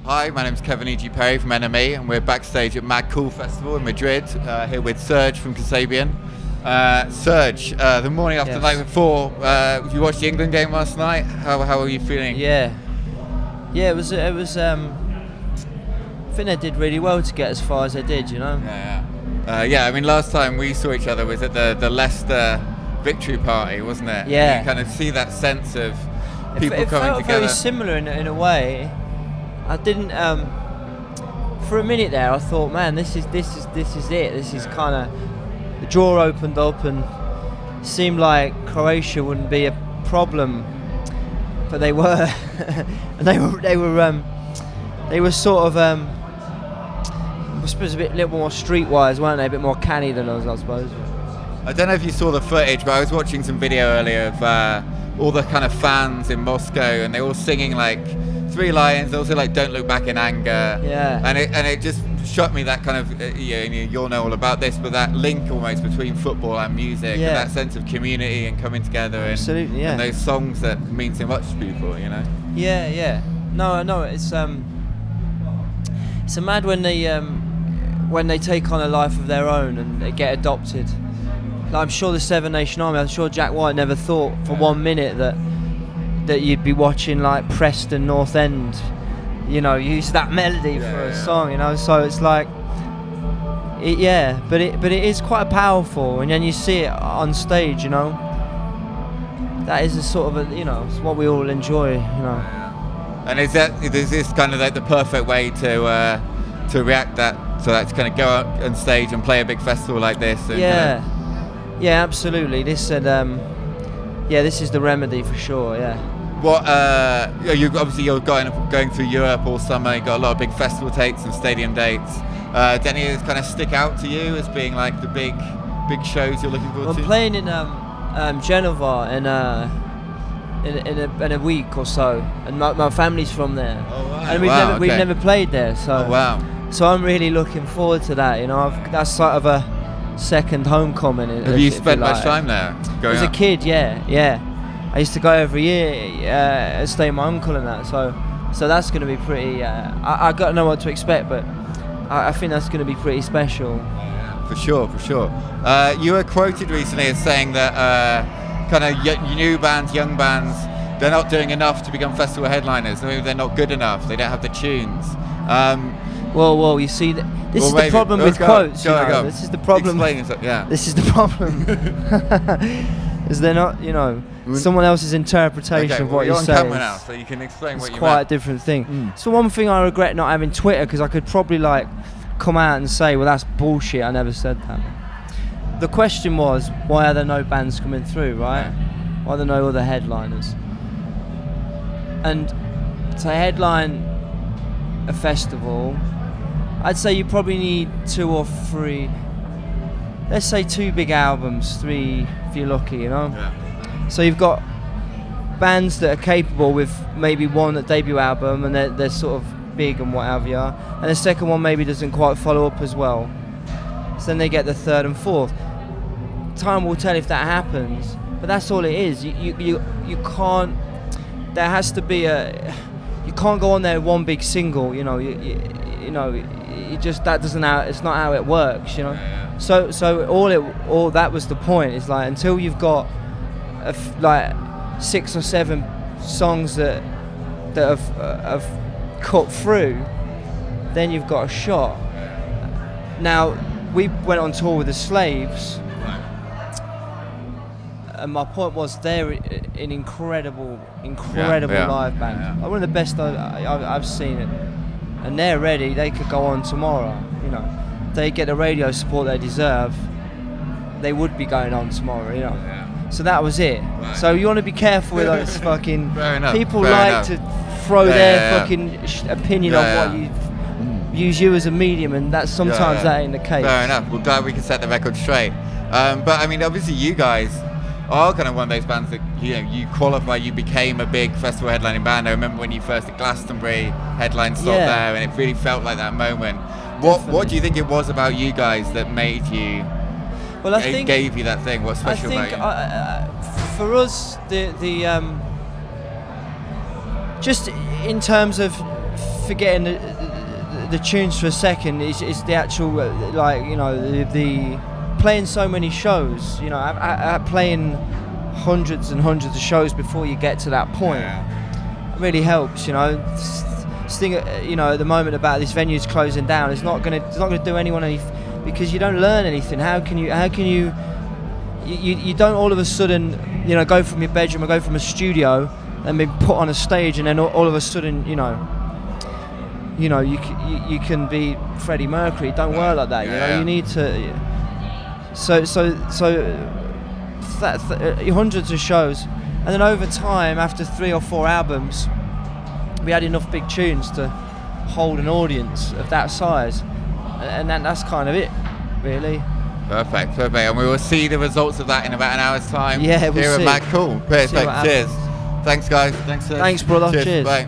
Hi, my name's Kevin E.G. Perry from NME, and we're backstage at Mad Cool Festival in Madrid, here with Serge from Kasabian. Serge, the morning after the night before, you watched the England game last night. How are you feeling? Yeah, it was. I think they did really well to get as far as they did. You know. Yeah. I mean, last time we saw each other was at the Leicester victory party, wasn't it? Yeah. You kind of see that sense of people it coming felt together. very similar in a way. I didn't. For a minute there, I thought, man, this is it. This is kind of the draw opened up and seemed like Croatia wouldn't be a problem, but they were. And they were sort of. I suppose a little more streetwise, weren't they? A bit more canny than us, I suppose. I don't know if you saw the footage, but I was watching some video earlier of all the kind of fans in Moscow, and they're all singing like 3 lines. They also like "Don't Look Back in Anger." Yeah. And it just shocked me that kind of you'll know all about this, but that link almost between football and music, and that sense of community and coming together, and, absolutely, and those songs that mean so much to people, you know. Yeah. No, it's mad when they take on a life of their own and they get adopted. Like, I'm sure the Seven Nation Army, I'm sure Jack White never thought for 1 minute that you'd be watching like Preston North End, use that melody for a song, So it's like, but it is quite powerful, and then you see it on stage, That is a sort of it's what we all enjoy, And is this kind of like the perfect way to react to to kind of go out on stage and play a big festival like this? And yeah, absolutely. This is the remedy for sure. Yeah. What you're going through Europe all summer. You got a lot of big festival dates and stadium dates. Do any of those kind of stick out to you as being like the big shows you're looking forward to? I'm playing in Genova in a week or so, and my family's from there. Oh, wow. And we've never played there, so so I'm really looking forward to that. That's sort of a second homecoming. Have you spent much time there? As a kid, yeah. I used to go every year and stay with my uncle and that. So that's going to be pretty. I got to know what to expect, but I think that's going to be pretty special. For sure. You were quoted recently as saying that kind of new bands, young bands, they're not doing enough to become festival headliners. Maybe they're not good enough. They don't have the tunes. Well, you see, this is the problem with quotes. Go. This is the problem. Explain yourself, yeah. This is the problem. Is they're not, someone else's interpretation of what you say. You're on camera now, so you can explain what you meant. It's quite a different thing. So one thing I regret not having Twitter, because I could probably come out and say, well, that's bullshit. I never said that. The question was, why are there no bands coming through, right? Why are there no other headliners? And to headline a festival, I'd say you probably need 2 or 3, let's say 2 big albums, 3 if you're lucky, Yeah. So you've got bands that are capable with maybe 1 debut album and they're sort of big and whatever you are, and the second one maybe doesn't quite follow up as well. So then they get the 3rd and 4th. Time will tell if that happens, but that's all it is. You can't. There has to be you can't go on there with 1 big single. You just that doesn't it's not how it works. So all that was the point. Is like, until you've got like 6 or 7 songs that have cut through, then you've got a shot. Now we went on tour with the Slaves. And my point was, they're an incredible live band. One of the best I've seen it. And they're ready. They could go on tomorrow. They get the radio support they deserve. They would be going on tomorrow. So that was it. Right. So you want to be careful with those fucking people. To throw their fucking opinion on what you use you as a medium, and that's sometimes that ain't the case. Fair enough. We're glad we can set the record straight. But I mean, obviously, you guys are kind of one of those bands that you qualify. You became a big festival headlining band. I remember when you first at Glastonbury headline slot there, and it really felt like that moment. What do you think it was about you guys that made you? Well, I think gave you that thing. What's special about you? For us, the just in terms of forgetting the tunes for a second, is the actual like, you know, the playing so many shows, you know, playing hundreds and hundreds of shows before you get to that point. Really helps, you know. This thing, you know, at the moment about this venue's closing down, it's not gonna do anyone any, because you don't learn anything. How can you don't all of a sudden, you know, go from your bedroom or go from a studio and be put on a stage, and then all of a sudden, you know, you can be Freddie Mercury. It don't work like that. You know, you need to. So hundreds of shows, and then over time, after 3 or 4 albums, we had enough big tunes to hold an audience of that size, and that's kind of it, really. Perfect. And we will see the results of that in about an hour's time. Yeah, we'll here see. at Mad Cool. Perfect. Cheers. Thanks, guys. Thanks, brother. Cheers. Bye.